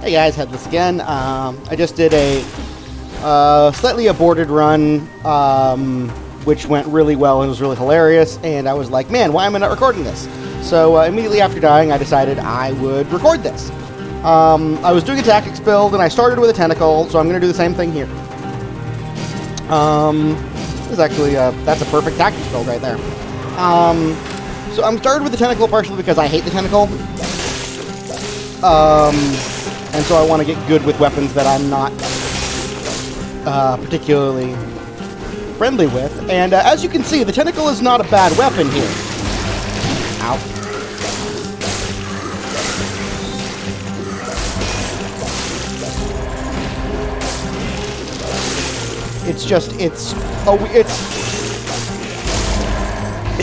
Hey guys, Headless again. I just did a slightly aborted run, which went really well and was really hilarious, and I was like, man, why am I not recording this? So immediately after dying, I decided I would record this. I was doing a tactics build, and I started with a tentacle, so I'm going to do the same thing here. This is actually, that's a perfect tactics build right there. So I'm started with the tentacle partially because I hate the tentacle. And so I want to get good with weapons that I'm not particularly friendly with. And as you can see, the tentacle is not a bad weapon here. Ow. It's just, it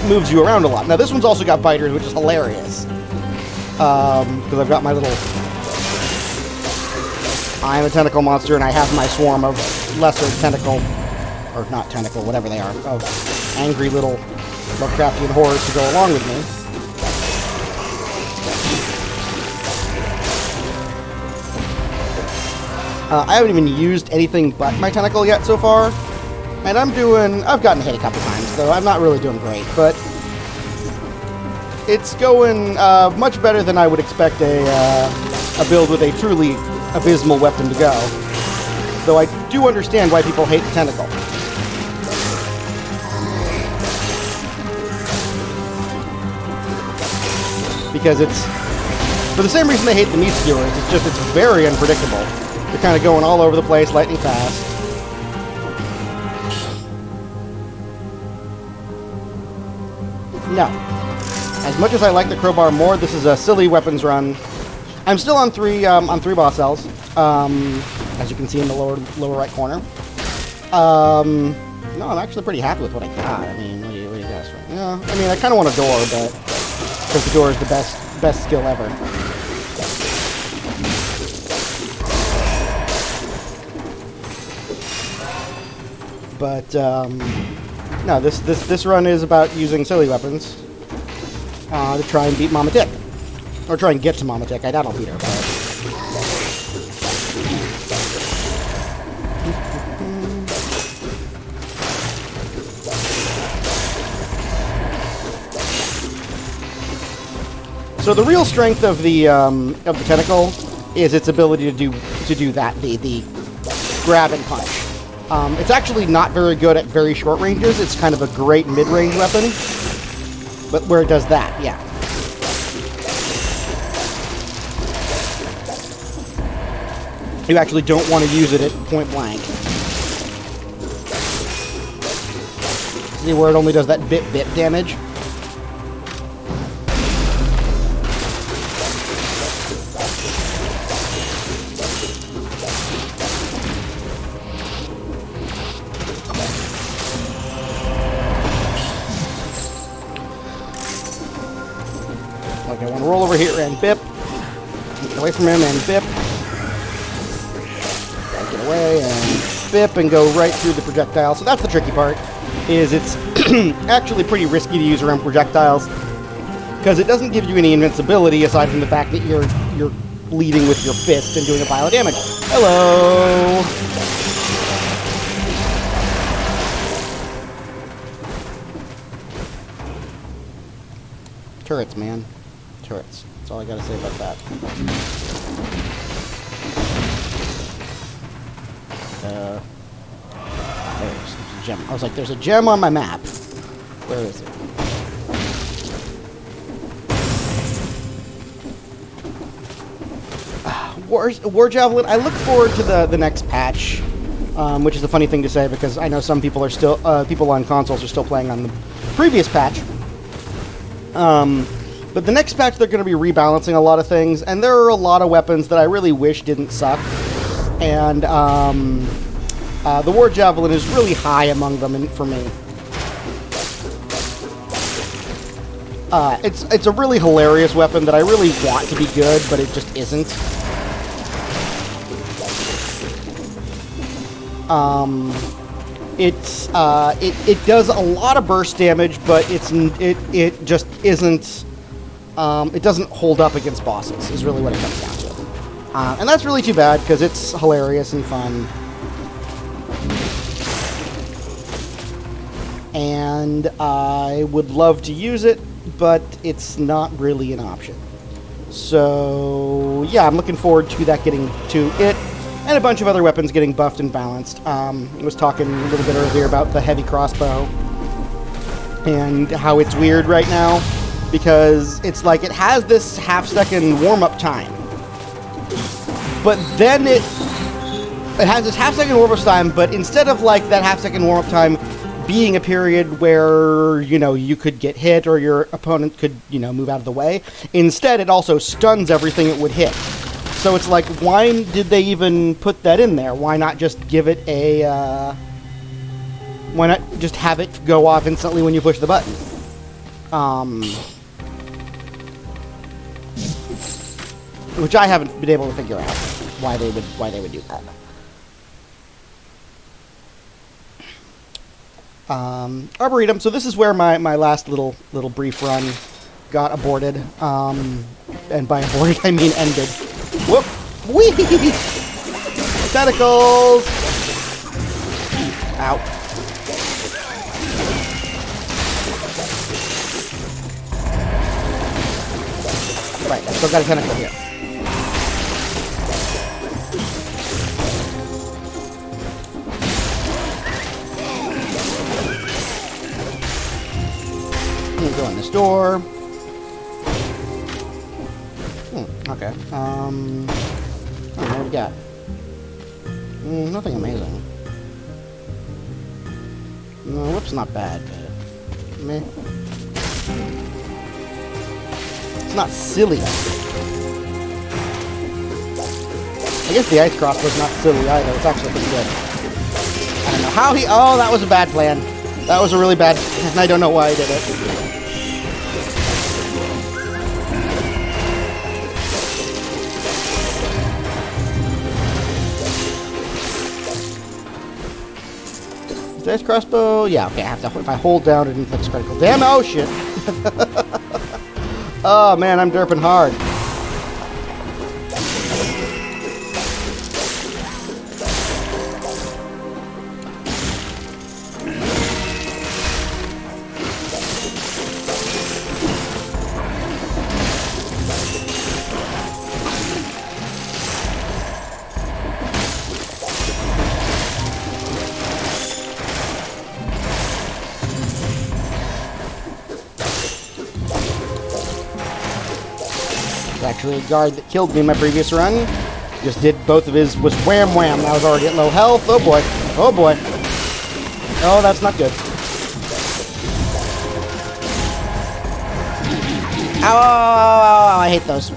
moves you around a lot. Now this one's also got biters, which is hilarious. Because I've got my little... I am a tentacle monster, and I have my swarm of lesser tentacle, or not tentacle, whatever they are, of angry little Lovecraftian horrors to go along with me. I haven't even used anything but my tentacle yet so far, and I've gotten hit a couple times, though I'm not really doing great, but it's going much better than I would expect a build with a truly abysmal weapon to go. Though I do understand why people hate the tentacle. Because it's, for the same reason they hate the meat skewers, it's very unpredictable. They're kind of going all over the place, lightning fast. No. As much as I like the crowbar more, this is a silly weapons run. I'm still on three boss cells, as you can see in the lower right corner. No, I'm actually pretty happy with what I got. I mean, what do you guess? Right? Yeah, I mean, I kind of want a door, but because the door is the best skill ever. But no, this run is about using silly weapons to try and beat Mama Tick. Or try and get to Mama Tick. I doubt I'll beat her, but... So the real strength of the tentacle is its ability to do that, the grab and punch. It's actually not very good at very short ranges. It's kind of a great mid-range weapon, but where it does that, yeah. You actually don't want to use it at point blank. See where it only does that bit damage? Okay, I want to roll over here and bip. Get away from him and bip. Get away and bip and go right through the projectile. So that's the tricky part, is it's actually pretty risky to use around projectiles because it doesn't give you any invincibility aside from the fact that you're bleeding with your fist and doing a pile of damage. Hello. Turrets, man. Turrets. That's all I gotta say about that. There's a gem. I was like, there's a gem on my map. Where is it? War Javelin. I look forward to the next patch, which is a funny thing to say because I know some people are still people on consoles are still playing on the previous patch. But the next patch they're going to be rebalancing a lot of things, and there are a lot of weapons that I really wish didn't suck. And the War Javelin is really high among them for me. It's a really hilarious weapon that I really want to be good, but it just isn't. It does a lot of burst damage, but it just isn't. It doesn't hold up against bosses. Is really what it comes down to. And that's really too bad, because it's hilarious and fun. And I would love to use it, but it's not really an option. So, yeah, I'm looking forward to that getting to it, and a bunch of other weapons getting buffed and balanced. I was talking a little bit earlier about the heavy crossbow, and how it's weird right now, because it's like it has this half-second warm-up time. But then it has this half-second warm-up time, but instead of like that half-second warm-up time being a period where, you know, you could get hit or your opponent could, you know, move out of the way, instead it also stuns everything it would hit. So it's like, why did they even put that in there? Why not just give it a, why not just have it go off instantly when you push the button? Which I haven't been able to figure out why they would do that. Arboretum. So this is where my last little brief run got aborted. And by aborted I mean ended. Whoop! Whee! Tentacles! Ow. Right, I still got a tentacle here. Go in this door. Okay. What do we got? Nothing amazing. No, whoop's not bad, but meh. It's not silly. I guess the ice crossbow's not silly either. It's actually pretty good. I don't know how he. Oh, that was a bad plan. That was a really bad. And I don't know why I did it. Dice crossbow, yeah, okay, I have to, if I hold down it inflicts critical damage. Oh shit. Oh man, I'm derping hard. Actually, a guard that killed me in my previous run just did both of his, was wham wham. I was already at low health. Oh boy. Oh boy. Oh, that's not good. Ow, I hate those.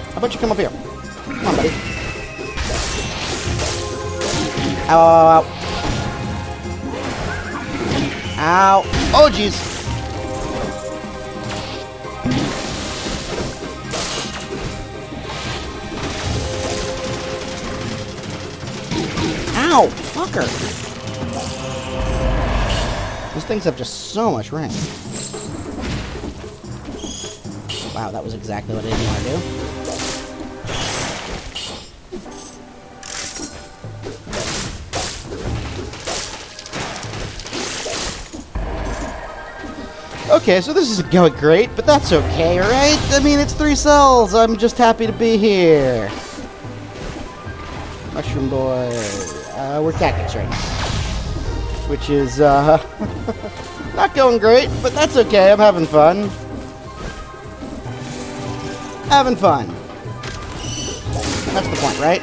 How about you come up here? Come on, buddy. Ow, ow, ow. Ow. Oh, jeez. Ow! Fucker! These things have just so much range. Wow, that was exactly what I didn't want to do. Okay, so this isn't going great, but that's okay, right? I mean, it's 3 cells. I'm just happy to be here. Mushroom boy. We're tactics right now. Which is, not going great, but that's okay. I'm having fun. Having fun. That's the point, right?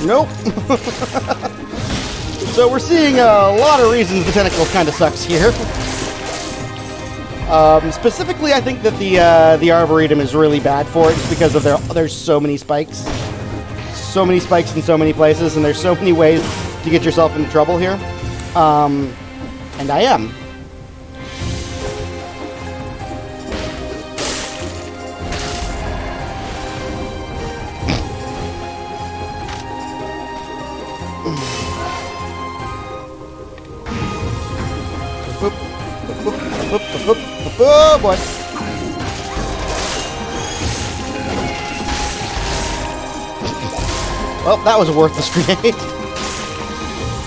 Nope. So we're seeing a lot of reasons the tentacle kind of sucks here. Specifically, I think that the Arboretum is really bad for it just because of there's so many spikes. So many spikes in so many places, and there's so many ways to get yourself into trouble here. And I am. Oh, boy. Well, that was a worthless grenade.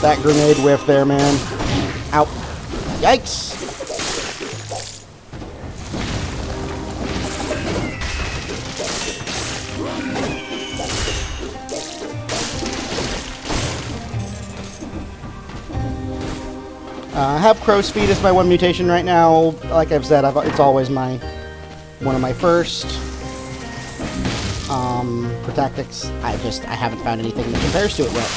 That grenade whiff there, man. Ow. Yikes. I have crow's feet as my one mutation right now. Like I've said, it's always one of my first. For tactics, I haven't found anything that compares to it yet.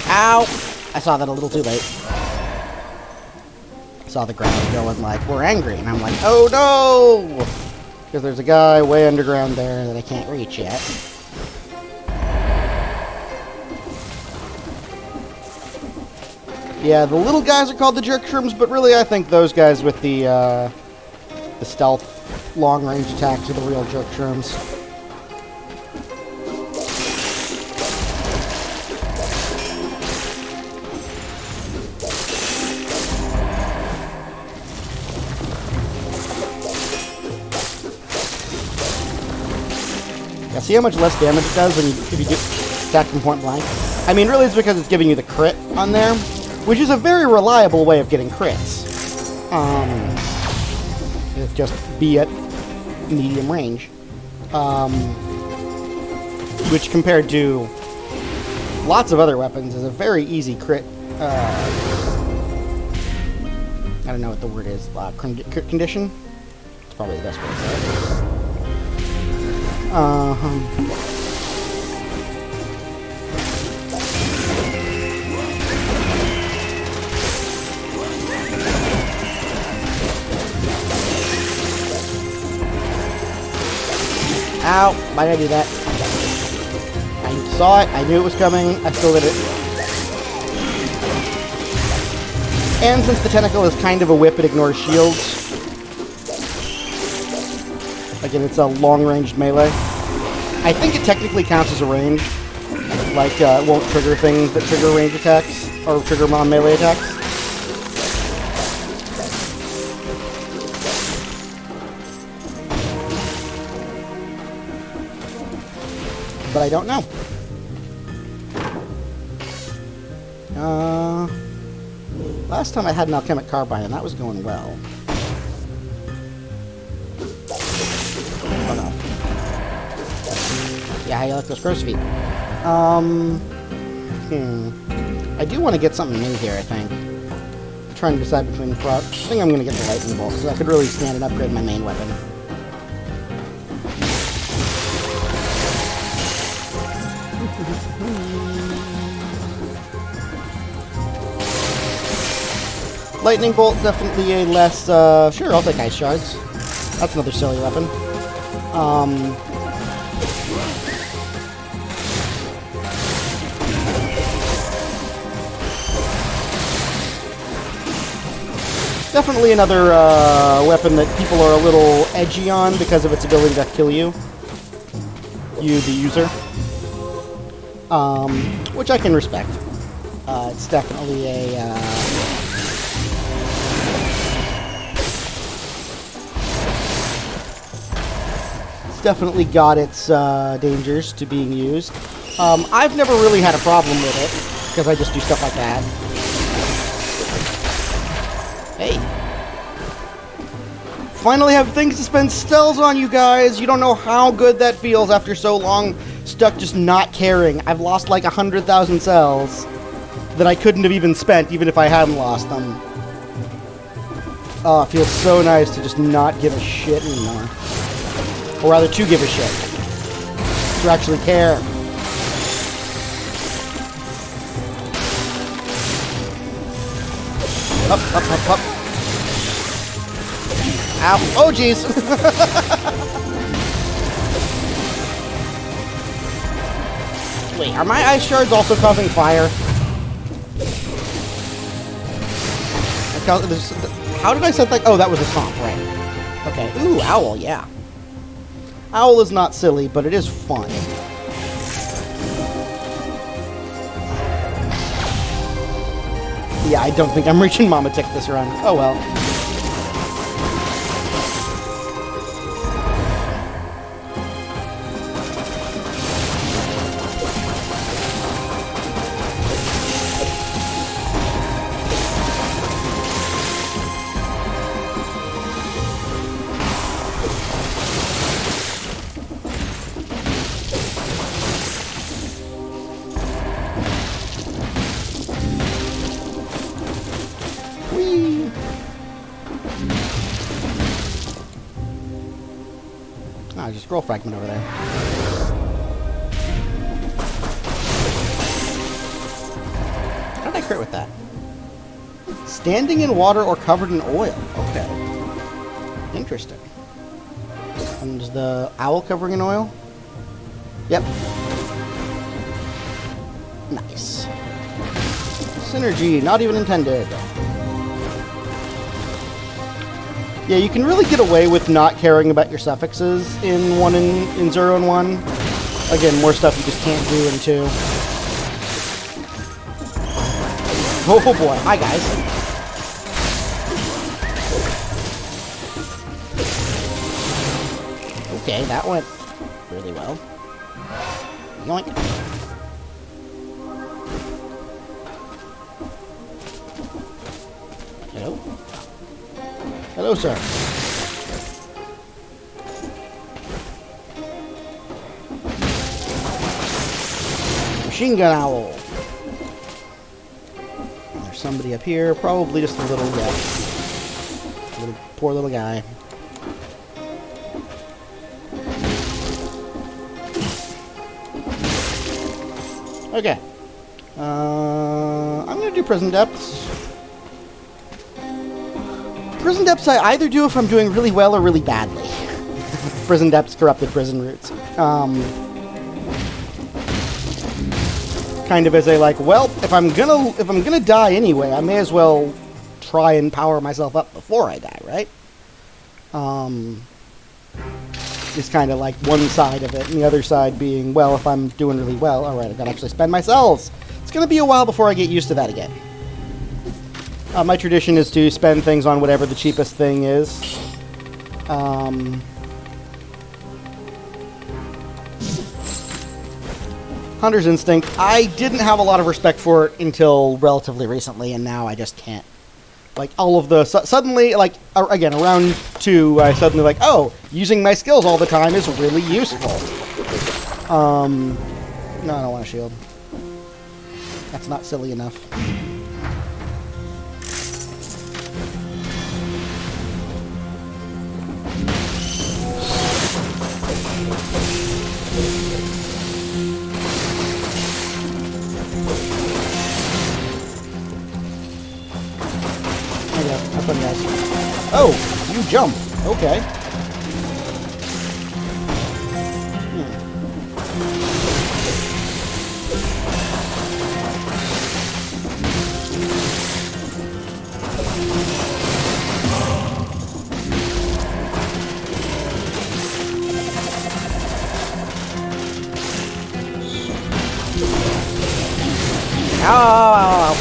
Ow! I saw that a little too late. I saw the ground going like, we're angry, and I'm like, oh no! Because there's a guy way underground there that I can't reach yet. Yeah, the little guys are called the jerk shrooms, but really I think those guys with the stealth long-range attacks are the real jerk shrooms. Yeah, see how much less damage it does if you get attacked from point blank? I mean, really it's because it's giving you the crit on there, which is a very reliable way of getting crits. Just be at medium range. Which compared to lots of other weapons is a very easy crit. I don't know what the word is. Crit condition? It's probably the best way to say it. Ow! Why did I do that? I saw it. I knew it was coming. I still did it. And since the tentacle is kind of a whip, it ignores shields. Again, it's a long-ranged melee. I think it technically counts as a range. Like, it won't trigger things that trigger range attacks, or trigger non-melee attacks. But I don't know. Last time I had an alchemic carbine, and that was going well. Oh no. Yeah, how you like those crow's feet? I do want to get something new here, I think. I'm trying to decide between the frog. I think I'm going to get the lightning bolt, so I could really stand and upgrade my main weapon. Lightning bolt, definitely a less, sure, I'll take ice shards. That's another silly weapon. Definitely another weapon that people are a little edgy on because of its ability to kill you. You, the user. Which I can respect. It's definitely a, definitely got its dangers to being used. I've never really had a problem with it, because I just do stuff like that. Hey. Finally have things to spend spells on, you guys! You don't know how good that feels after so long stuck just not caring. I've lost like 100,000 cells that I couldn't have even spent, even if I hadn't lost them. Oh, it feels so nice to just not give a shit anymore. Or rather, to give a shit. to actually care. Up, up, up, up. Ow. Oh, jeez. Wait, are my ice shards also causing fire? How did I set that? Oh, that was a stomp, right. Okay. Ooh, owl, yeah. Owl is not silly, but it is fun. Yeah, I don't think I'm reaching Mama Tick this run. Oh well. Ah, just scroll fragment over there. How did I crit with that? Standing in water or covered in oil. Okay. Interesting. And is the owl covering in oil? Yep. Nice. Synergy, not even intended. Yeah, you can really get away with not caring about your suffixes in 0 and 1. Again, more stuff you just can't do in 2. Oh boy, hi guys. Okay, that went really well. Yoink. Hello? Hello, sir. Machine gun owl. There's somebody up here, probably just a little guy. Poor little guy. Okay. I'm gonna do prison depths. Prison depths I either do if I'm doing really well or really badly. Prison depths, corrupted prison routes. Kind of as a like, well, if I'm gonna die anyway, I may as well try and power myself up before I die, right? Is kind of like one side of it, and the other side being, well, if I'm doing really well, all right, I gotta actually spend my cells. It's gonna be a while before I get used to that again. My tradition is to spend things on whatever the cheapest thing is. Hunter's Instinct. I didn't have a lot of respect for it until relatively recently, and now I just can't. Like, all of the... suddenly, like, again, around 2, I suddenly like, oh, using my skills all the time is really useful. No, I don't want a shield. That's not silly enough. Oh, you jump. Okay. Ow.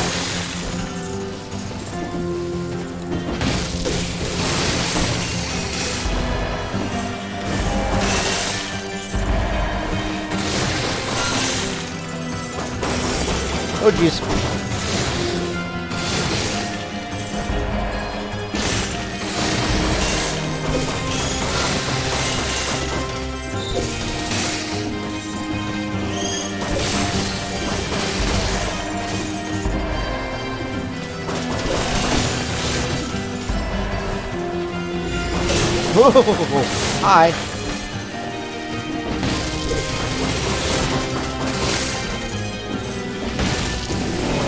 Oh, jeez. Whoa. Hi.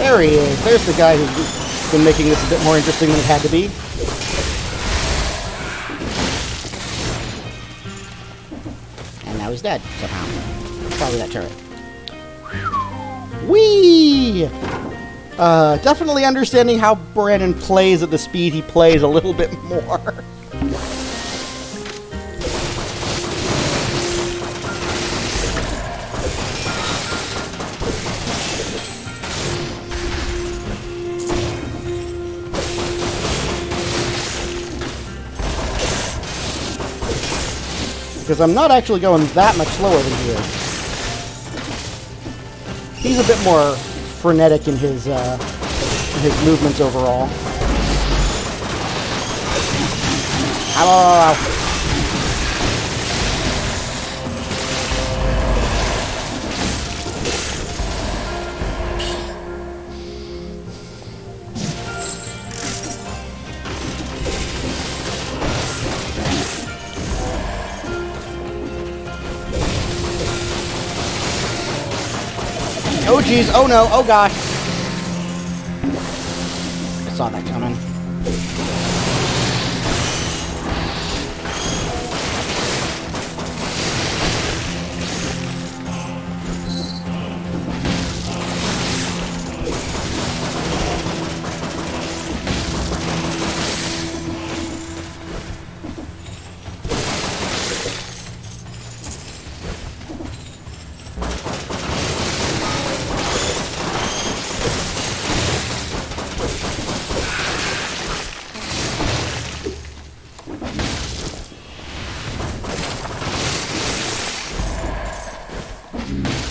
There he is. There's the guy who's been making this a bit more interesting than it had to be. And now he's dead, somehow. Probably that turret. Whee! Definitely understanding how Brandon plays at the speed he plays a little bit more. Because I'm not actually going that much slower than he is. He's a bit more frenetic in his movements overall. Ow, ow, ow. Oh geez, oh no, oh gosh. I saw that coming.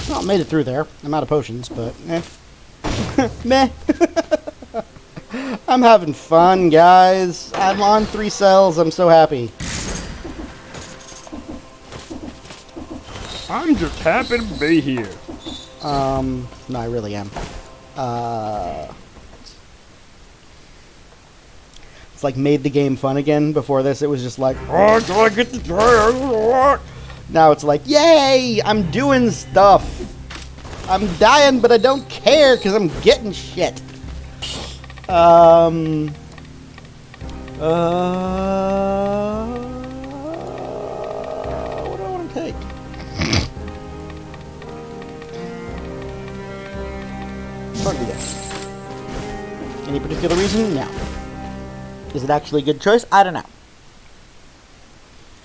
Well, made it through there. I'm out of potions, but eh. Meh. I'm having fun, guys. I'm on 3 cells. I'm so happy. I'm just happy to be here. No, I really am. It's like made the game fun again. Before this, it was just like, oh, do I get to try? Now it's like, yay! I'm doing stuff. I'm dying, but I don't care because I'm getting shit. What do I want to take? Hard to guess. Any particular reason? No. Is it actually a good choice? I don't know.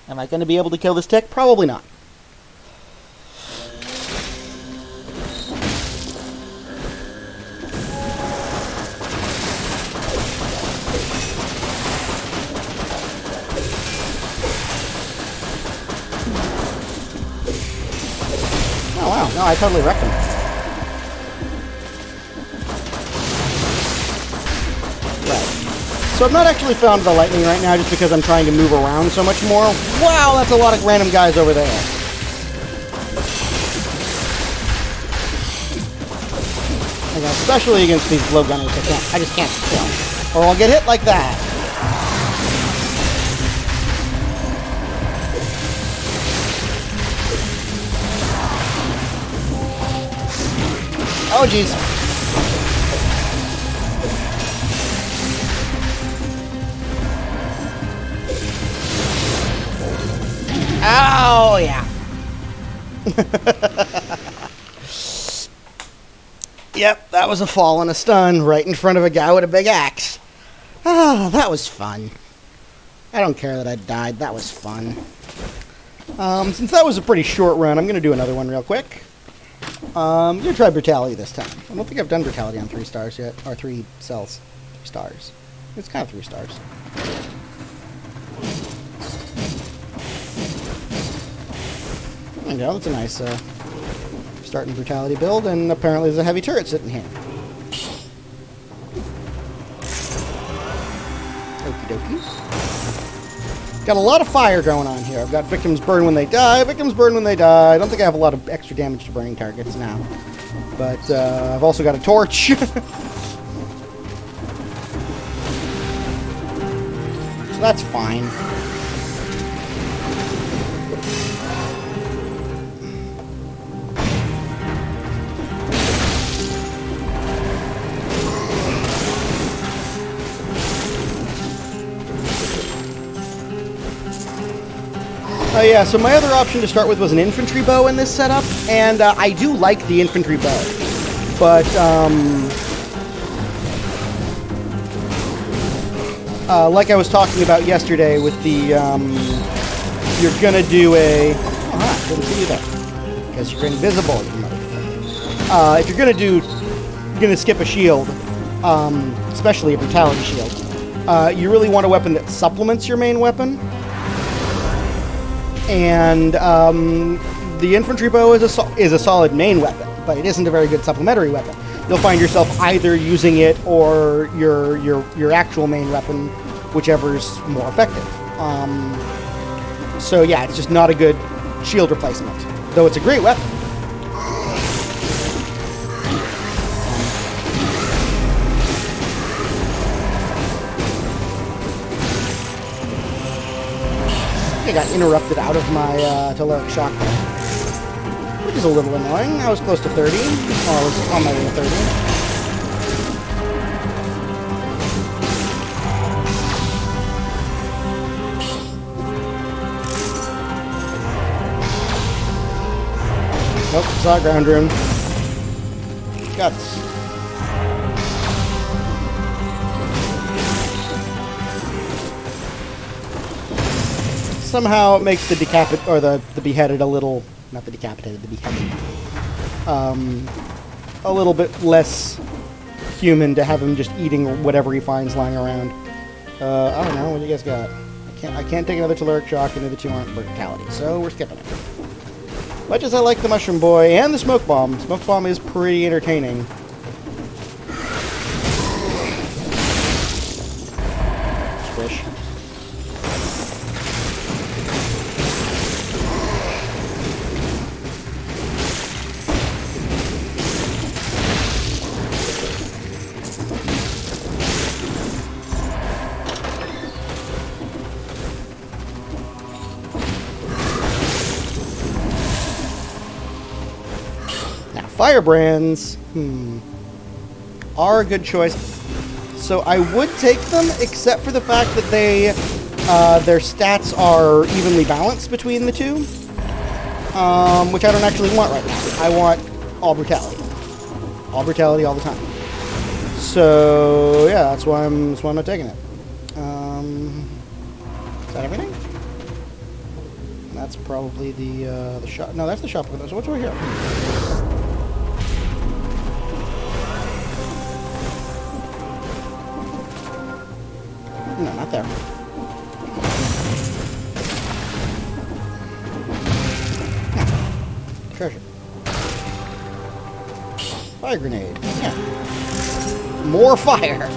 Am I going to be able to kill this tick? Probably not. Oh wow, no, I totally wrecked him. So I've not actually found the lightning right now just because I'm trying to move around so much more. Wow, that's a lot of random guys over there. Like, especially against these blowgunners, I just can't kill. Or I'll get hit like that. Oh jeez. Oh, yeah. Yep, that was a fall and a stun right in front of a guy with a big axe. Ah, that was fun. I don't care that I died. That was fun. Since that was a pretty short run, I'm going to do another one real quick. I'm going to try Brutality this time. I don't think I've done Brutality on 3 stars yet. Or 3 cells. 3 stars. It's kind of 3 stars. There you go, that's a nice starting Brutality build, and apparently there's a heavy turret sitting here. Okie dokie. Got a lot of fire going on here. I've got victims burn when they die, victims burn when they die. I don't think I have a lot of extra damage to burning targets now. But I've also got a torch. So that's fine. Yeah, so my other option to start with was an infantry bow in this setup, and I do like the infantry bow, but like I was talking about yesterday with the, you're gonna do a, oh, didn't see you there, because you're invisible. If you're gonna skip a shield, especially a brutality shield, you really want a weapon that supplements your main weapon. And the infantry bow is a solid main weapon, but it isn't a very good supplementary weapon. You'll find yourself either using it or your actual main weapon, whichever's more effective. So yeah, it's just not a good shield replacement, though it's a great weapon. I got interrupted out of my Telluric Shock there, which is a little annoying. I was close to 30. Oh, I was on my way to 30. Nope, saw a ground rune. Guts. Somehow it makes the the beheaded a little, not the decapitated, the beheaded, a little bit less human to have him just eating whatever he finds lying around. I don't know, what do you guys got? I can't take another Telluric Shock, and the other two aren't brutality, so we're skipping it. Much as I like the Mushroom Boy and the Smoke Bomb is pretty entertaining. Squish. Firebrands, are a good choice. So I would take them, except for the fact that their stats are evenly balanced between the two, which I don't actually want right now. I want all brutality all the time. So yeah, that's why I'm not taking it. Is that everything? That's probably the shop. No, that's the shop. So what's over here? No, not there. No. Treasure. Fire grenade. Yeah. More fire.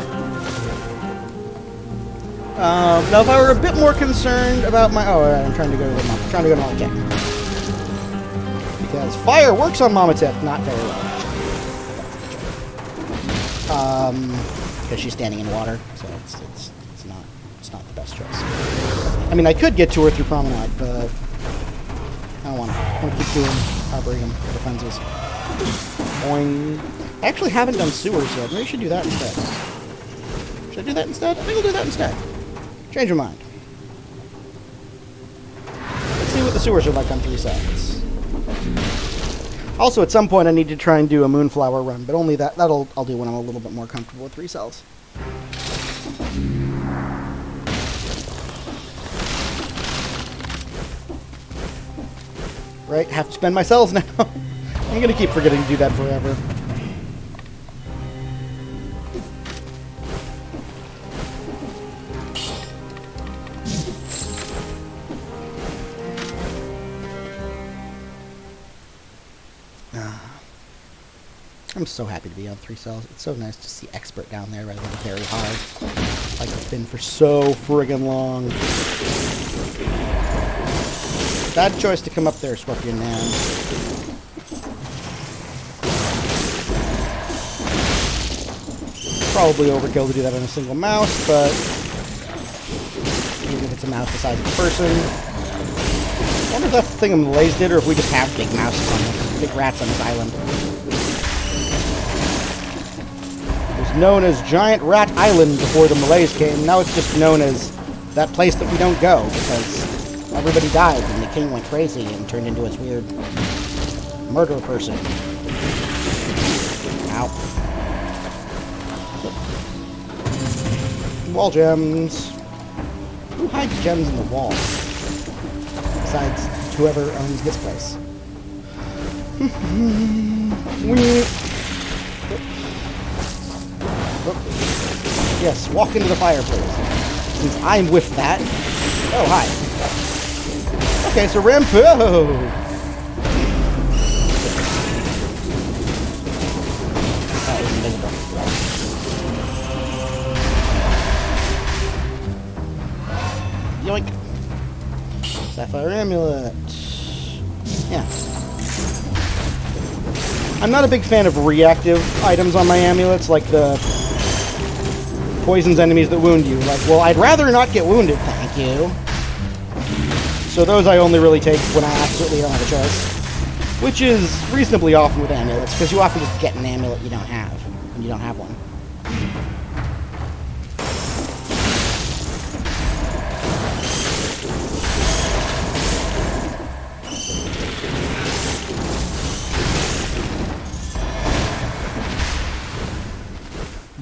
Now, if I were a bit more concerned about my... Oh, I'm trying to go to Mama Tip. Because fire works on Mama Tip. Not very well. Because she's standing in water, so it's not the best choice. I mean, I could get to her through Promenade, but I don't want to. I want to keep doing Arboretum defenses. Boing. I actually haven't done sewers yet. Maybe I should do that instead. Should I do that instead? I think I'll do that instead. Change your mind. Let's see what the sewers are like on 3 sides. Also, at some point, I need to try and do a Moonflower run, but only I'll do when I'm a little bit more comfortable with 3 cells. Right? Have to spend my cells now. I'm gonna keep forgetting to do that forever. I'm so happy to be on 3 cells. It's so nice to see Expert down there rather than very hard. Like it's been for so friggin' long. Bad choice to come up there, Scorpion Man. Probably overkill to do that on a single mouse, but even if it's a mouse the size of a person. I wonder if that's the thing the Malays did, or if we just have big mouses on this, big rats on this island. It was known as Giant Rat Island before the Malays came. Now it's just known as that place that we don't go, because everybody died, and the king went crazy and turned into this weird murder person. Ow. Wall gems. Who hides gems in the wall? Besides whoever owns this place. Yes, walk into the fireplace. Since I'm with that. Oh, hi. Okay, so Rambo. That was invisible. Yoink. Sapphire amulet. Yeah. I'm not a big fan of reactive items on my amulets, like the poisons enemies that wound you. Like, well, I'd rather not get wounded, thank you. So those I only really take when I absolutely don't have a choice. Which is reasonably often with amulets, because you often just get an amulet you don't have, when you don't have one.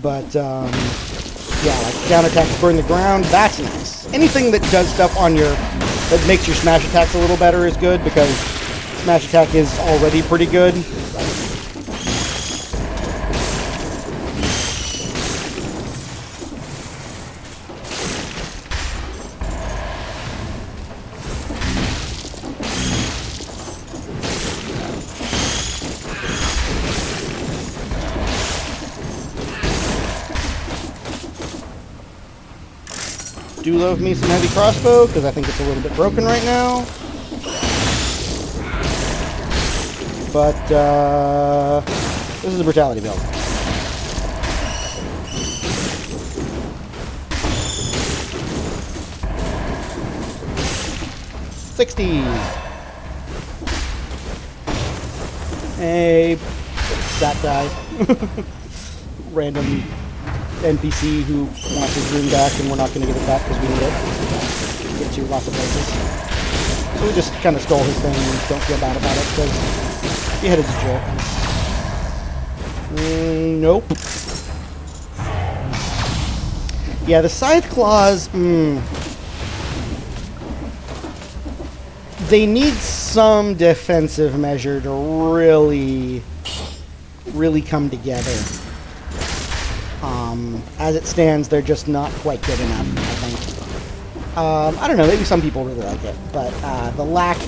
But, yeah, like counterattacks burn the ground, that's nice. Anything that does stuff on your, that makes your smash attacks a little better is good, because smash attack is already pretty good. Do love me some heavy crossbow, because I think it's a little bit broken right now. But, this is a brutality build. $60. Hey, that guy. Random NPC who wants his room back, and we're not going to give it back because we need it. Get to lots of places. So we just kind of stole his thing and don't feel bad about it because he had his joke. Nope. Yeah, the scythe claws, they need some defensive measure to really come together. As it stands, they're just not quite good enough, I think. I don't know, maybe some people really like it, but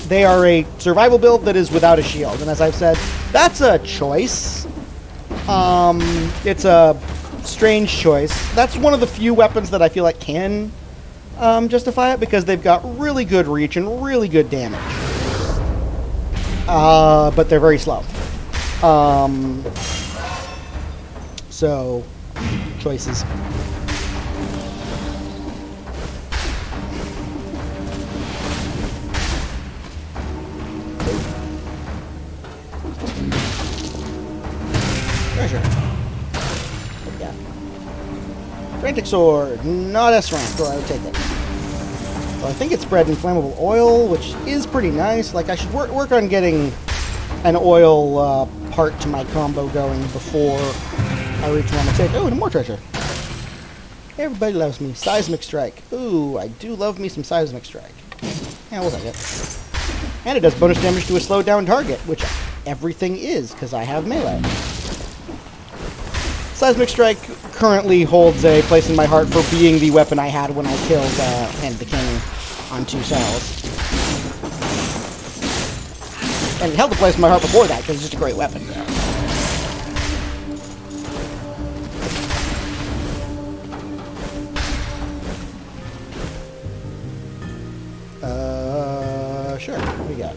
they are a survival build that is without a shield, and as I've said, that's a choice. It's a strange choice. That's one of the few weapons that I feel like can justify it, because they've got really good reach and really good damage. But they're very slow. So, choices. Treasure. Yeah. Frantic sword, not S rank, or I would take it. Well, I think it's spread in flammable oil, which is pretty nice. Like, I should work on getting an oil part to my combo going before I reach one to take. Oh, and more treasure. Everybody loves me. Seismic strike. Ooh, I do love me some seismic strike. Yeah, we'll take it. And it does bonus damage to a slowed down target, which everything is, because I have melee. Seismic strike currently holds a place in my heart for being the weapon I had when I killed Hand the King on 2 cells. And it held a place in my heart before that, because it's just a great weapon. Sure. What do we got?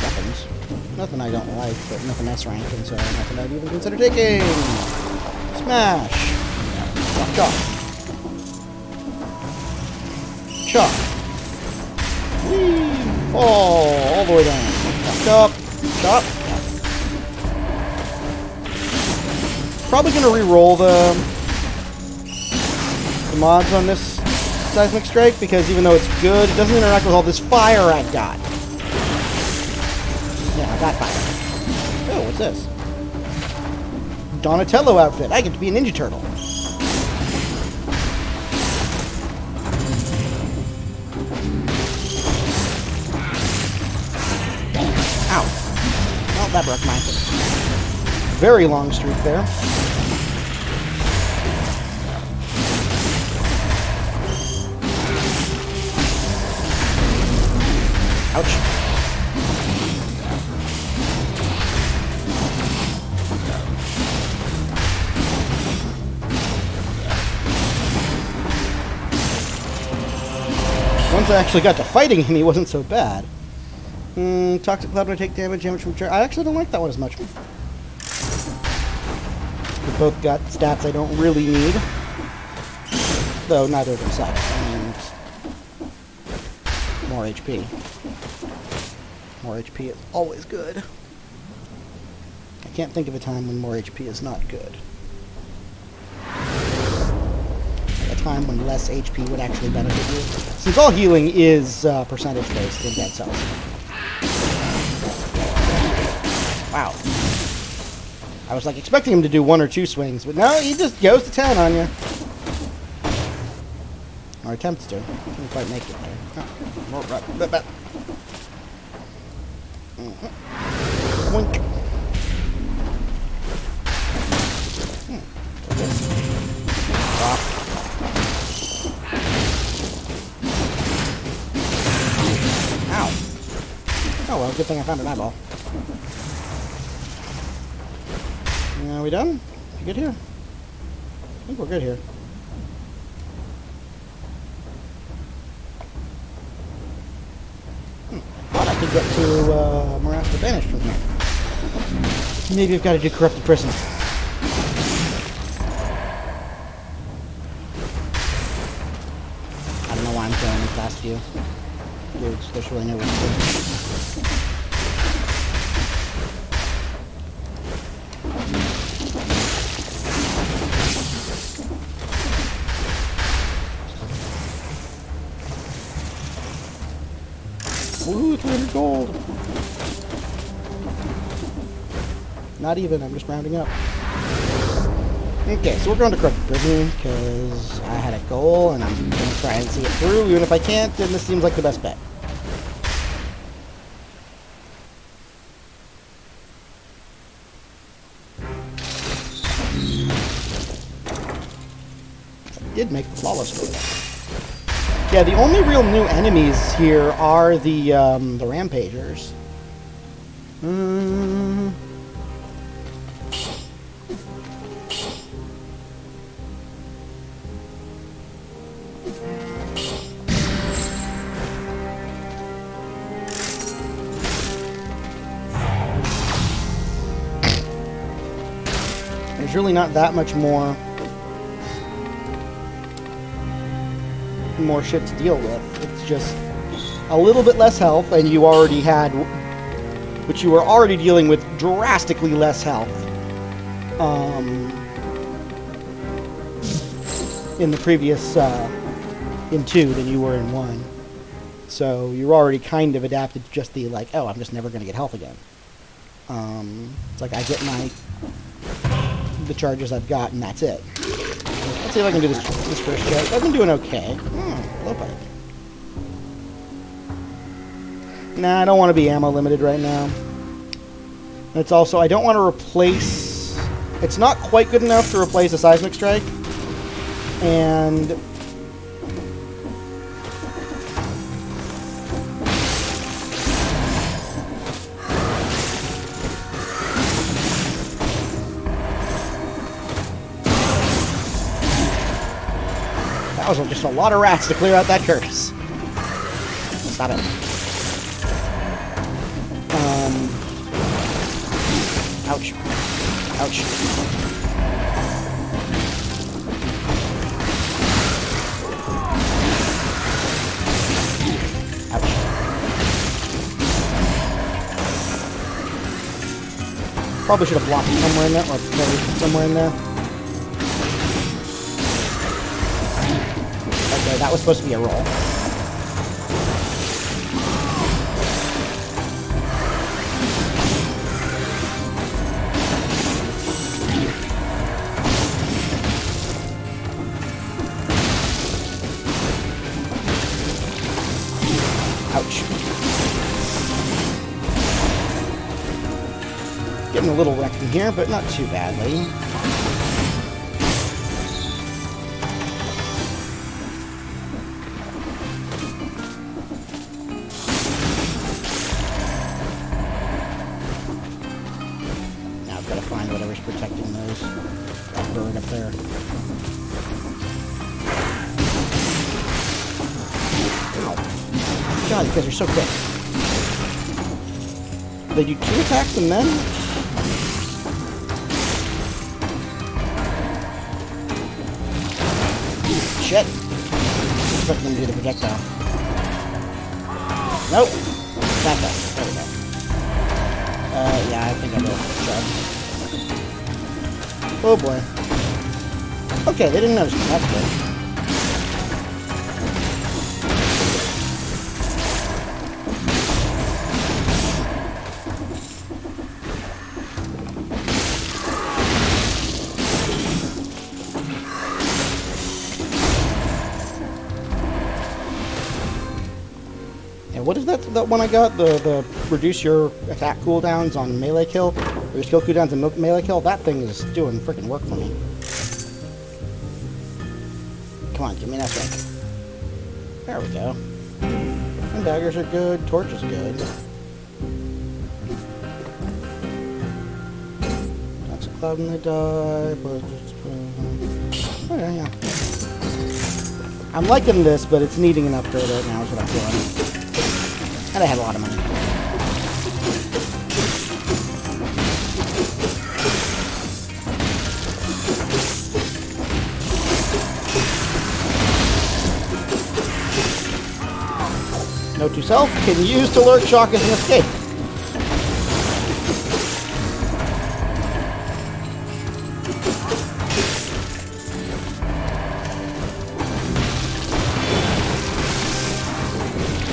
Weapons. Nothing I don't like, but nothing S rank, and so nothing I'd even consider taking. Smash. Chop, chop. Chop. Whee! Oh, all the way down. Chop, chop. Probably gonna re-roll the mods on this Seismic Strike, because even though it's good, it doesn't interact with all this fire I've got. Yeah, I got fire. Oh, what's this? Donatello outfit. I get to be a Ninja Turtle. Ow. Well, that broke mine. Very long streak there. Ouch. Once I actually got to fighting him, he wasn't so bad. Toxic Cloud when I take damage from charge. I actually don't like that one as much. They both got stats I don't really need. Though neither of them sucks. I mean, more HP. More HP is always good. I can't think of a time when more HP is not good. A time when less HP would actually benefit you. Since all healing is percentage based in Dead Cells. Wow. I was like expecting him to do 1 or 2 swings, but no, he just goes to 10 on you. Or attempts to. Didn't quite make it there. Wink. Ow. Oh well, good thing I found an eyeball. Are we done? You good here? I think we're good here. Thought I could get to Morass the Banished from here. Maybe I've got to do Corrupted Prison. I don't know why I'm killing these last few dudes. There's really no way to do it. Woo, 300 gold. Not even, I'm just rounding up. Okay, so we're going to Corrupted Prison because I had a goal and I'm going to try and see it through. Even if I can't, then this seems like the best bet. I did make the flawless goal. Yeah, the only real new enemies here are the Rampagers. There's really not that much more shit to deal with. It's just a little bit less health, and you already had, but you were already dealing with drastically less health in the previous in 2 than you were in 1. So you're already kind of adapted to just the like, oh, I'm just never going to get health again. It's like I get the charges I've got, and that's it. Let's see if I can do this first check. I've been doing okay. Low pipe. Nah, I don't want to be ammo limited right now. It's also, I don't want to replace... It's not quite good enough to replace a Seismic Strike. And... that was just a lot of rats to clear out that curse. Stop it. Ouch. Ouch. Ouch. Probably should have blocked somewhere in there, or buried somewhere in there. Okay. So that was supposed to be a roll. Ouch. Getting a little wrecked in here, but not too badly. Now I've got to find whatever's protecting those. That bird up there. Ow. God, you guys are so quick. They do 2 attacks and then? Shit. I'm expecting them to do the projectile. Nope. Back up. There we go. Yeah, I think I will. Shove. Oh boy. Okay, they didn't notice me. That's good. What is that one I got? The reduce your attack cooldowns on melee kill? Or your skill cooldowns on melee kill? That thing is doing freaking work for me. Come on, give me that strike. There we go. And daggers are good, torch is good. That's a cloud when they die, but oh yeah. I'm liking this, but it's needing an upgrade right now is what I'm feeling. And I had a lot of money. Note to self, can use to lurk shock as an escape.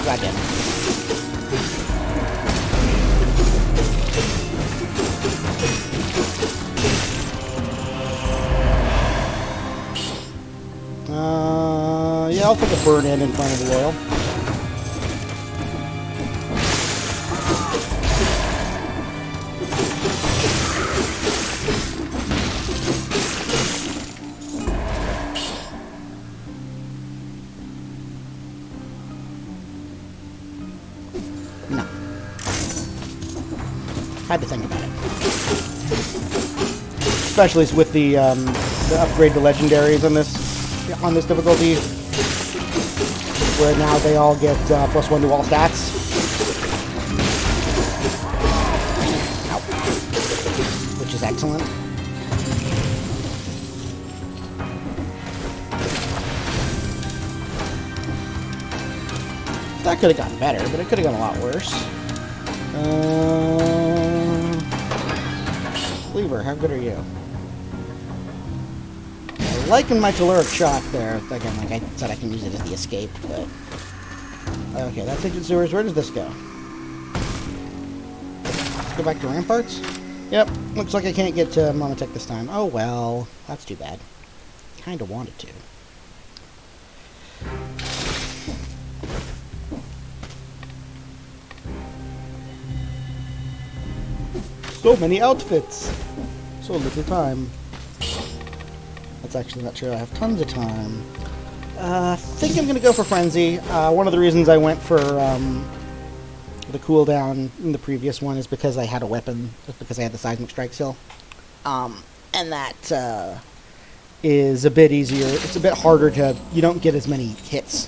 God damn it. Yeah, I'll put the bird in front of the oil. No. Had to think about it. Especially with the upgrade to legendaries on this difficulty, where now they all get +1 to all stats. Ow. Which is excellent. That could have gotten better, but it could have gone a lot worse. Cleaver, how good are you? Liking my telluric shock there. Again, like I said, I can use it as the escape, but... Okay, that's Ancient Sewers. Where does this go? Let's go back to Ramparts? Yep, looks like I can't get to Monotech this time. Oh well, that's too bad. Kinda wanted to. So many outfits! So little time. That's actually not true. I have tons of time. I think I'm going to go for Frenzy. One of the reasons I went for the cooldown in the previous one is because I had a weapon, just because I had the Seismic Strike still. And that is a bit easier. It's a bit harder to... You don't get as many hits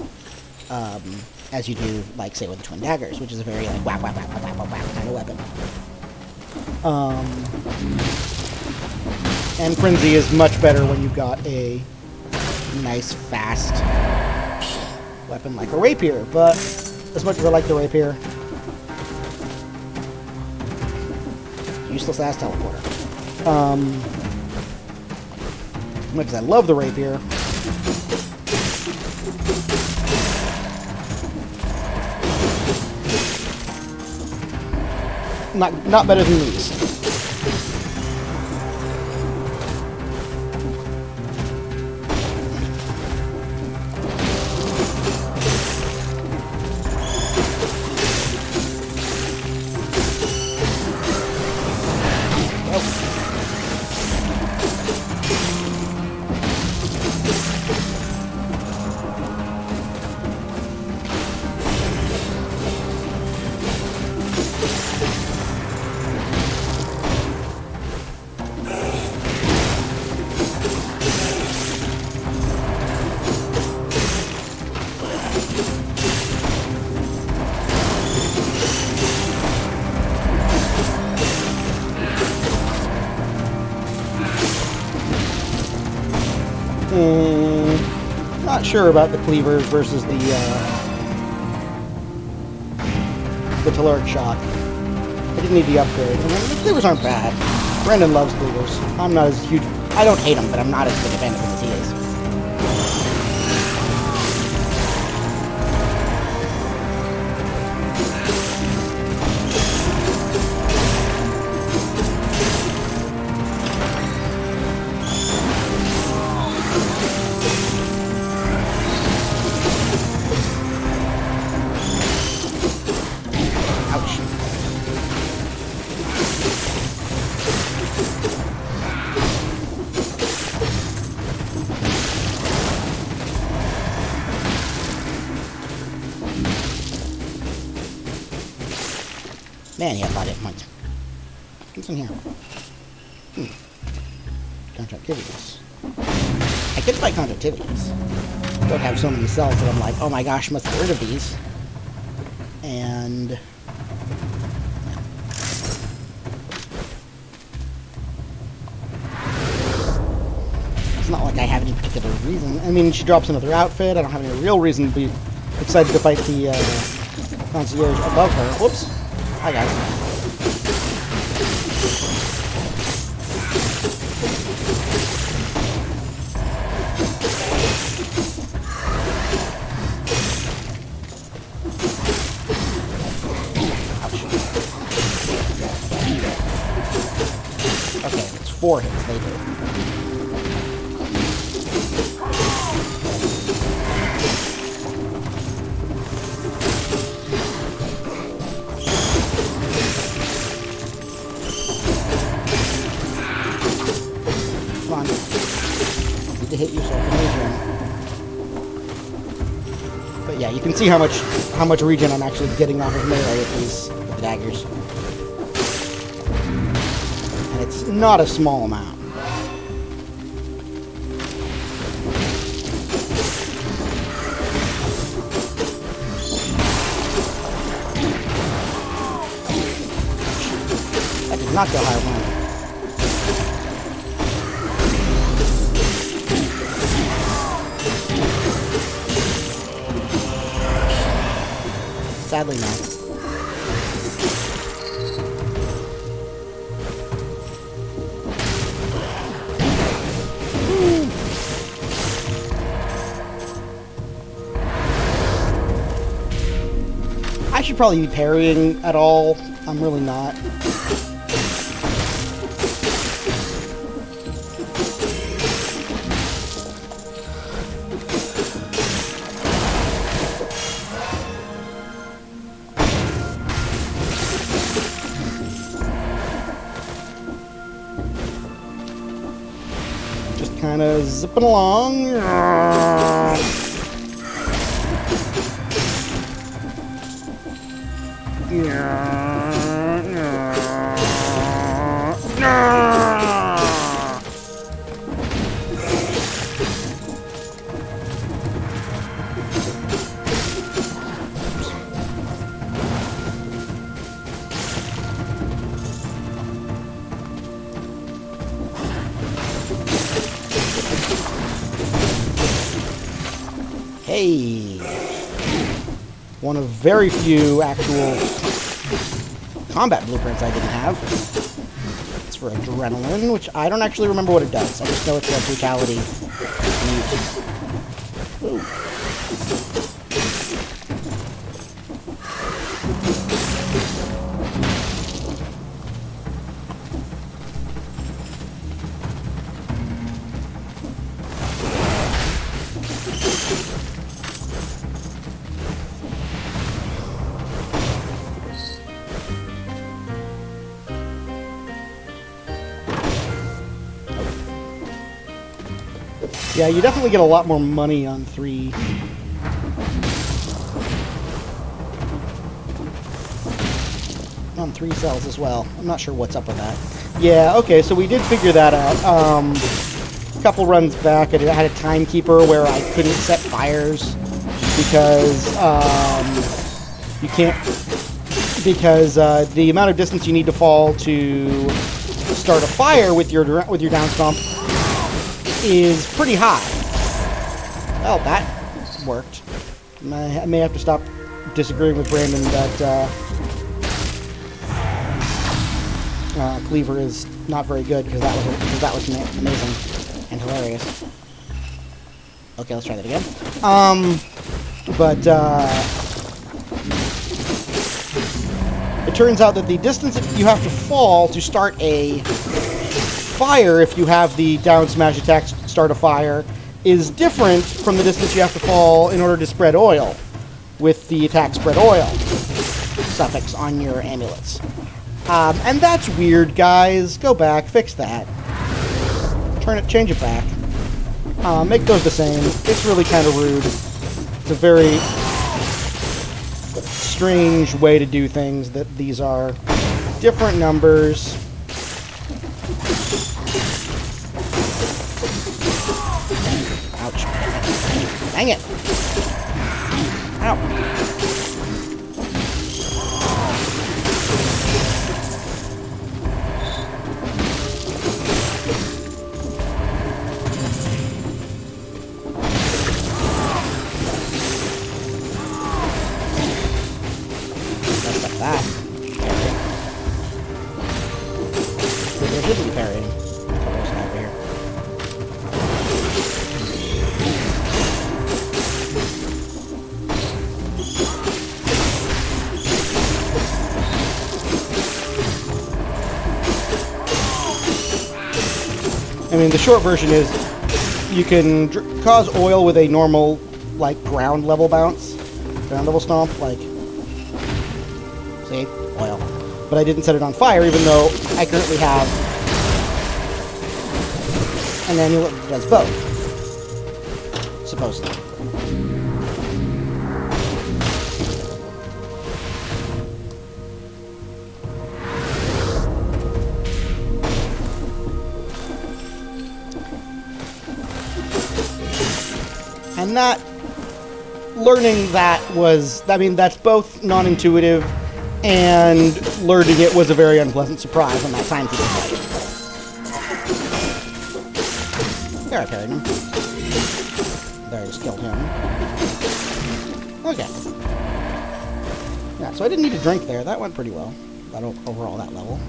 as you do, like, say, with the Twin Daggers, which is a very, like, whack, whack, whack, whack, whack, whack kind of weapon. And Frenzy is much better when you've got a nice, fast weapon like a Rapier. But as much as I like the Rapier, useless ass teleporter. As much as I love the Rapier, not better than these. Not sure about the cleavers versus the telluric shock. I didn't need the upgrade. I mean, the cleavers aren't bad. Brandon loves cleavers. I'm not as huge. I don't hate them, but I'm not as big a fan of them as he is. Man, yeah, bought it once. What's in here? Conductivities. I could buy conductivities. Don't have so many cells that I'm like, oh my gosh, must get rid of these. And it's not like I have any particular reason. I mean, she drops another outfit. I don't have any real reason to be excited to fight the concierge above her. Whoops. Hi, guys. Ouch. Okay, it's 4 hits later. To hit yourself in regen. But yeah, you can see how much regen I'm actually getting off of melee with the daggers. And it's not a small amount. That did not go higher than sadly, no. I should probably be parrying at all. I'm really not. Kind of zipping along. Hey! One of very few actual combat blueprints I didn't have. It's for adrenaline, which I don't actually remember what it does. I just know it's a brutality. Ooh. Yeah, you definitely get a lot more money on 3. On 3 cells as well. I'm not sure what's up with that. Yeah, okay, so we did figure that out. A couple runs back, I had a timekeeper where I couldn't set fires because you can't, because the amount of distance you need to fall to start a fire with your down stomp is pretty high. Well, that worked. I may have to stop disagreeing with Brandon that Cleaver is not very good, because that was amazing and hilarious. Okay, let's try that again. It turns out that the distance you have to fall to start a fire, if you have the down smash attack start a fire, is different from the distance you have to fall in order to spread oil with the attack spread oil suffix on your amulets. And that's weird, guys. Go back, fix that. Change it back. Make those the same. It's really kind of rude. It's a very strange way to do things, that these are different numbers. Ouch. Dang it. Ow. That. There should be parrying. Over here. I mean, the short version is you can cause oil with a normal, like, ground level bounce, ground level stomp, like. See? Oil. But I didn't set it on fire, even though I currently have an amulet that does both. Supposedly. And that, learning that was, I mean, that's both non-intuitive, and learning it was a very unpleasant surprise on that timekeeper fight. There, I parried him. There, I just killed him. Okay. Yeah, so I didn't need to drink there. That went pretty well. Overall, that level.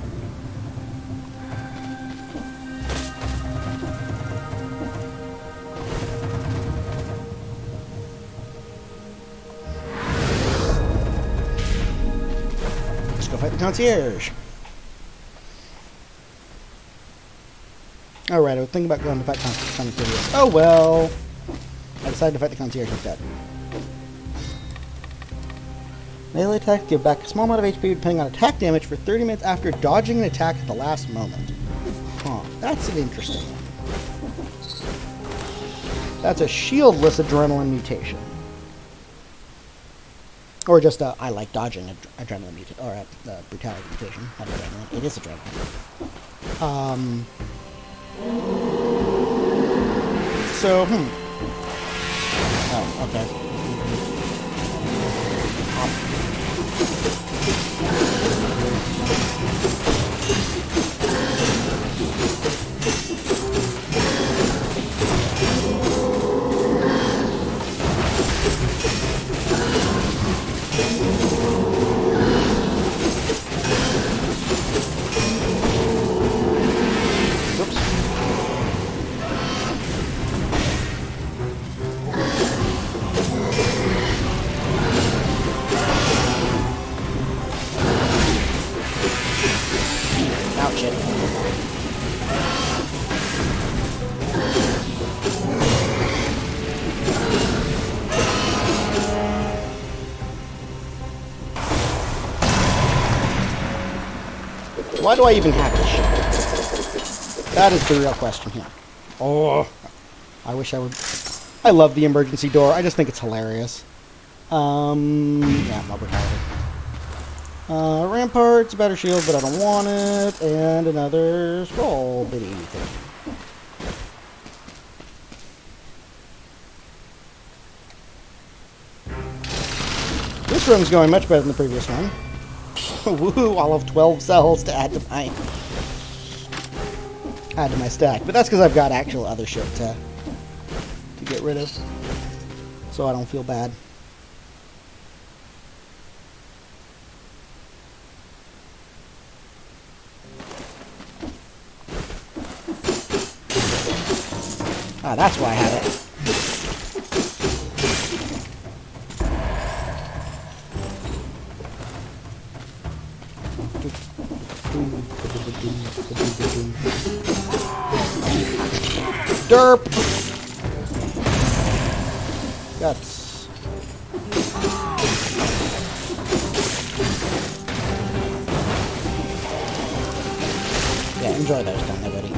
Fight the concierge. Alright, I was thinking about going to fight concierge. Oh well. I decided to fight the concierge instead. Melee attacks give back a small amount of HP depending on attack damage for 30 minutes after dodging an attack at the last moment. Huh, that's an interesting one. That's a shieldless adrenaline mutation. Or just I like dodging adrenaline mutation, or brutality mutation. Not adrenaline. It is adrenaline. So, Oh, okay. Why do I even have this shit? That is the real question here. Oh. I wish I would... I love the emergency door. I just think it's hilarious. Yeah, I'll retire it. Ramparts, better shield, but I don't want it. And another scroll bitty thing. This room's going much better than the previous one. Woohoo, all of 12 cells to add to my stack. But that's because I've got actual other shit to get rid of. So I don't feel bad. Ah, that's why I have it. Derp! Guts. Yeah, enjoy those down there, buddy.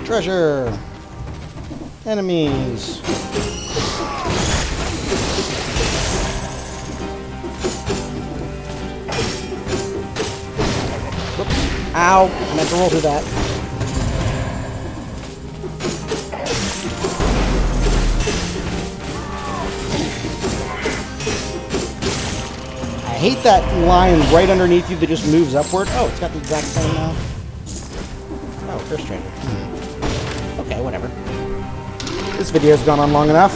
Treasure! Enemies! Whoops. Ow! I meant to roll through that. I hate that line right underneath you that just moves upward. Oh, it's got the exact same now. Oh, first treasure. Okay, whatever. This video's gone on long enough.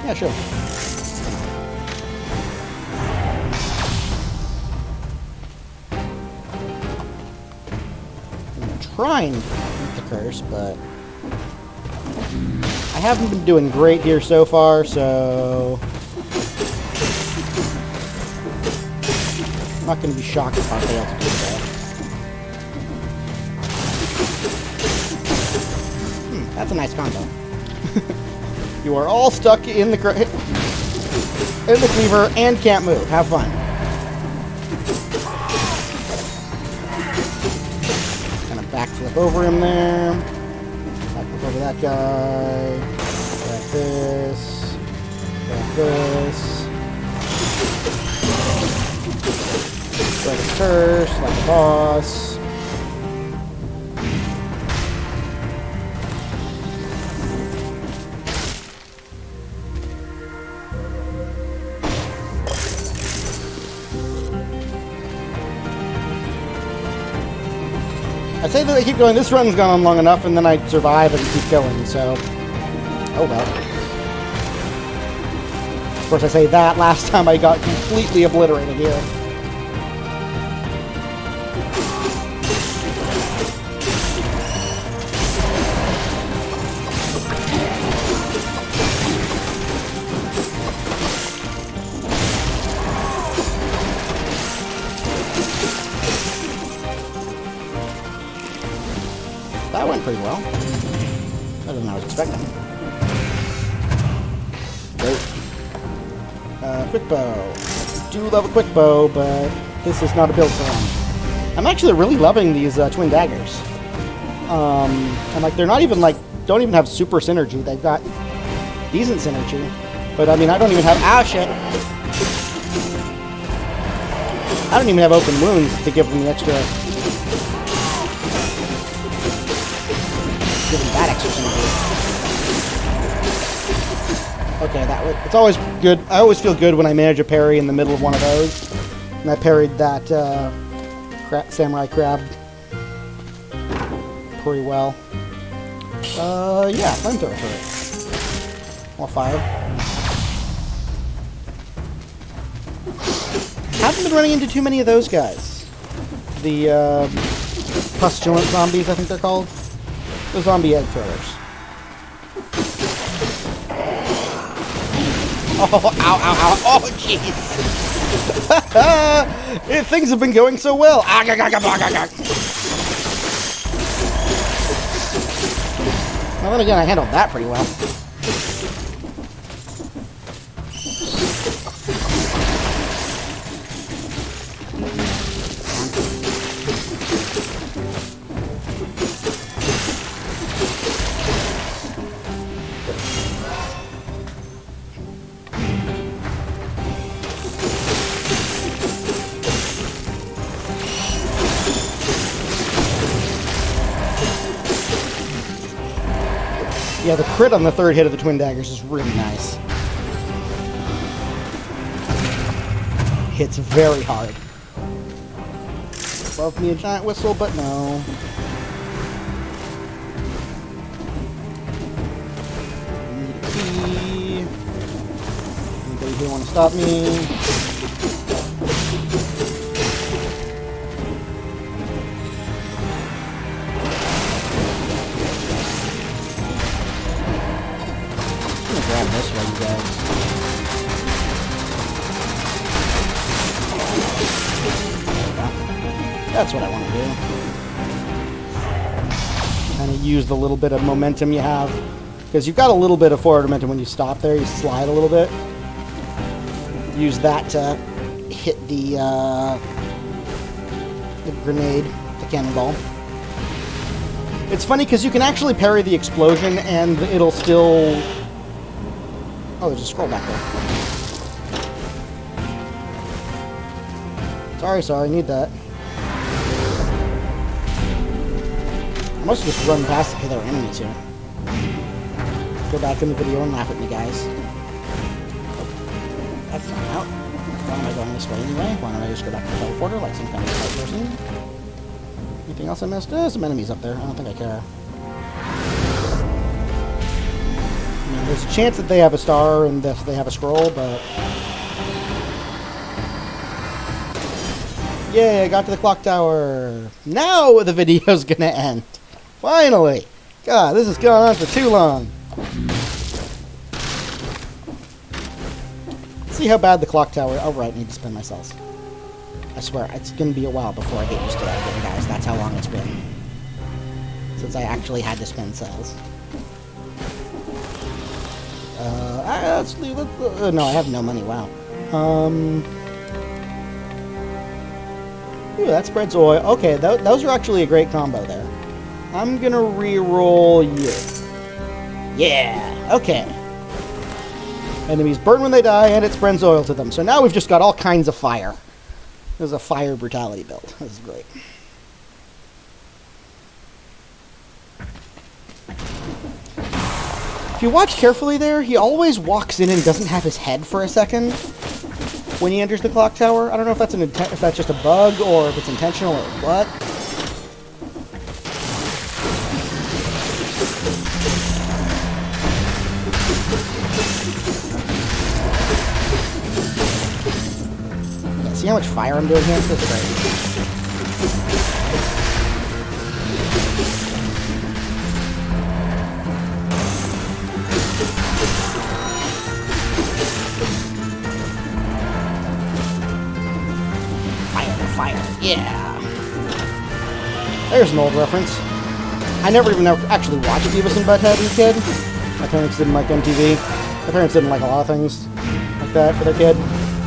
Yeah, sure. I'm trying to beat the curse, but I haven't been doing great here so far, so I'm not going to be shocked if I fail to do so. That's a nice combo. You are all stuck in the cleaver and can't move. Have fun. Kind of backflip over him there. Backflip over that guy. Like this. Like this. Like a curse. Like a boss. I say that I keep going, this run's gone on long enough, and then I survive and keep going, so... Oh well. Of course, I say that last time I got completely obliterated here. That went pretty well. Better than I was expecting. Great. Quick bow. Do love a quick bow, but this is not a build for them. I'm actually really loving these twin daggers. And like they're not even like, don't even have super synergy. They've got decent synergy. But I mean, I don't even have, ah shit. I don't even have open wounds to give them the extra. Give them that extra synergy. Okay, it's always good. I always feel good when I manage a parry in the middle of one of those. And I parried that samurai crab pretty well. Yeah, flamethrower turret. More fire. Haven't been running into too many of those guys. The Pustulant zombies, I think they're called. The zombie egg throwers. Oh, ow, ow, ow. Oh, jeez. Things have been going so well. Well, then again, I handled that pretty well. Yeah, the crit on the third hit of the twin daggers is really nice. Hits very hard. Love me a giant whistle, but no. Need a key. Anybody here want to stop me? Grab this way, you guys. That's what I want to do. Kind of use the little bit of momentum you have. Because you've got a little bit of forward momentum when you stop there. You slide a little bit. Use that to hit the grenade, the cannonball. It's funny because you can actually parry the explosion and it'll still... Oh, there's a scroll back there. Sorry, need that. I must have just run past the other enemies here. Go back in the video and laugh at me, guys. That's not out. Why am I going this way anyway? Why don't I just go back to the teleporter like some kind of smart person? Anything else I missed? Some enemies up there. I don't think I care. I mean, there's a chance that they have a star and that they have a scroll, but... Yay, I got to the clock tower. Now the video's gonna end. Finally! God, this has gone on for too long. Let's see how bad the clock tower... Oh, right, I need to spend my cells. I swear, it's gonna be a while before I get used to that again, guys. That's how long it's been. Since I actually had to spend cells. Let's leave it... no, I have no money, wow. Ooh, that spreads oil. Okay, those are actually a great combo there. I'm gonna re-roll you. Yeah, okay. Enemies burn when they die, and it spreads oil to them. So now we've just got all kinds of fire. This is a fire brutality build. This is great. If you watch carefully there, he always walks in and doesn't have his head for a second when he enters the clock tower. I don't know if that's if that's just a bug or if it's intentional or what. Yeah, see how much fire I'm doing here? This is great. Fire. Yeah. There's an old reference. I never even actually watched Beavis and Butthead as a kid. My parents didn't like MTV. My parents didn't like a lot of things like that for their kid.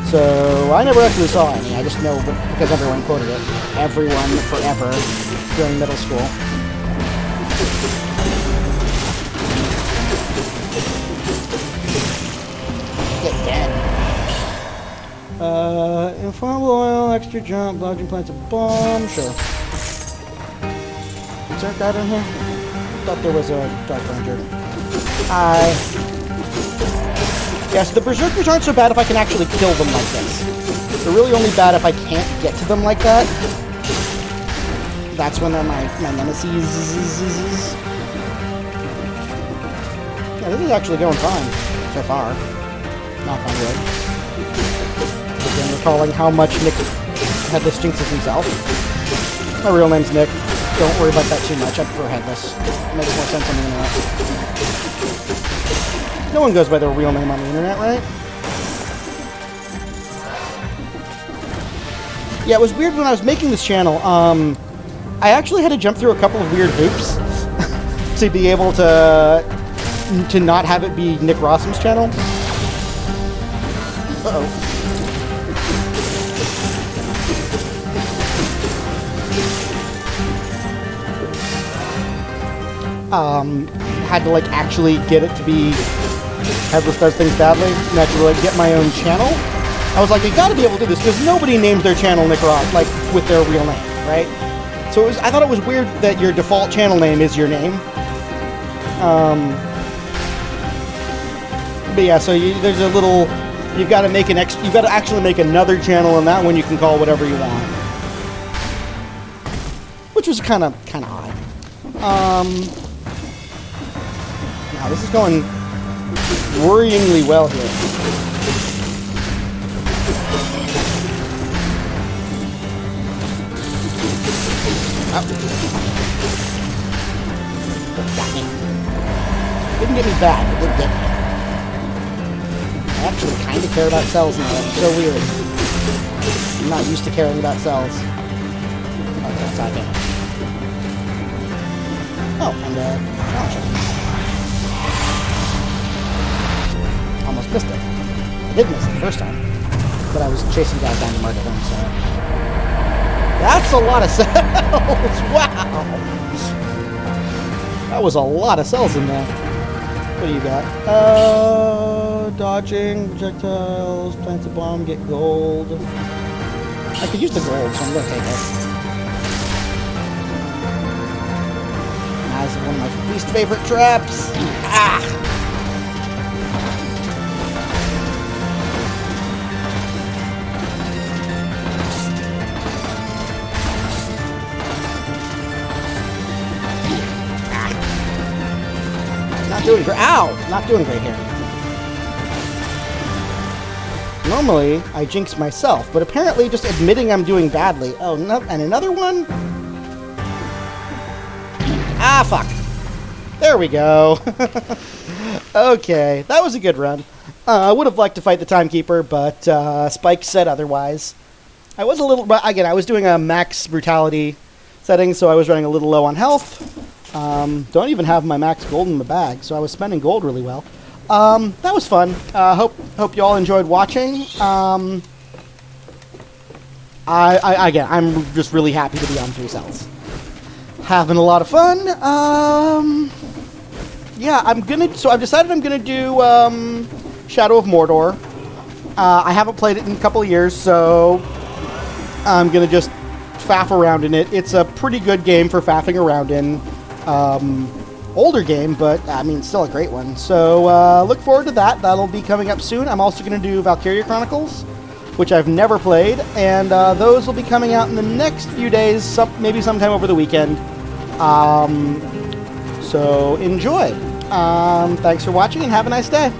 So I never actually saw any. I just know because everyone quoted it. Everyone forever during middle school. Get dead. Inflammable oil, extra jump, lodging plants a bomb, sure. Is there a guy down here? I thought there was a Dark Ranger. Hi. Yes, the berserkers aren't so bad if I can actually kill them like this. They're really only bad if I can't get to them like that. That's when they're my nemesis. Yeah, this is actually going fine so far. Knock on wood. Again, recalling how much Nick Headless jinxes himself. My real name's Nick. Don't worry about that too much. I prefer Headless. It makes more sense on the internet. No one goes by their real name on the internet, right? Yeah, it was weird when I was making this channel. I actually had to jump through a couple of weird hoops to be able to not have it be Nick Rossum's channel. Uh-oh. Had to like actually get it to be Headless Does Things Badly, and actually like get my own channel. I was like, I gotta be able to do this because nobody names their channel Nick Ross like with their real name, right? So I thought it was weird that your default channel name is your name. But yeah, so there's a little. You've got to make You've got to actually make another channel, and that one you can call whatever you want, which was kind of odd. Now this is going worryingly well here. Oh. Didn't get me back, it did get me. I actually kind of care about cells now. It's so weird. I'm not used to caring about cells. Okay, that's not good. Oh, and almost missed it. I did miss it the first time, but I was chasing guys down to murder them, so... That's a lot of cells! Wow! That was a lot of cells in there. What do you got? Dodging, projectiles, plant a bomb, get gold. I could use the gold, so I'm gonna take it. That's one of my least favorite traps. Ah! Not doing great. Ow! Not doing great here. Normally, I jinx myself, but apparently just admitting I'm doing badly. Oh, no, and another one? Ah, fuck. There we go. Okay, that was a good run. I would have liked to fight the timekeeper, but Spike said otherwise. I was a little... Again, I was doing a max brutality setting, so I was running a little low on health. Don't even have my max gold in the bag, so I was spending gold really well. That was fun. Hope you all enjoyed watching. Again, I'm just really happy to be on 3 cells. Having a lot of fun. Yeah, I've decided I'm gonna do Shadow of Mordor. I haven't played it in a couple of years, so I'm gonna just faff around in it. It's a pretty good game for faffing around in. Older game, but I mean, still a great one. So look forward to that. That'll be coming up soon. I'm also going to do Valkyria Chronicles, which I've never played, and those will be coming out in the next few days, maybe sometime over the weekend. So enjoy. Thanks for watching, and have a nice day.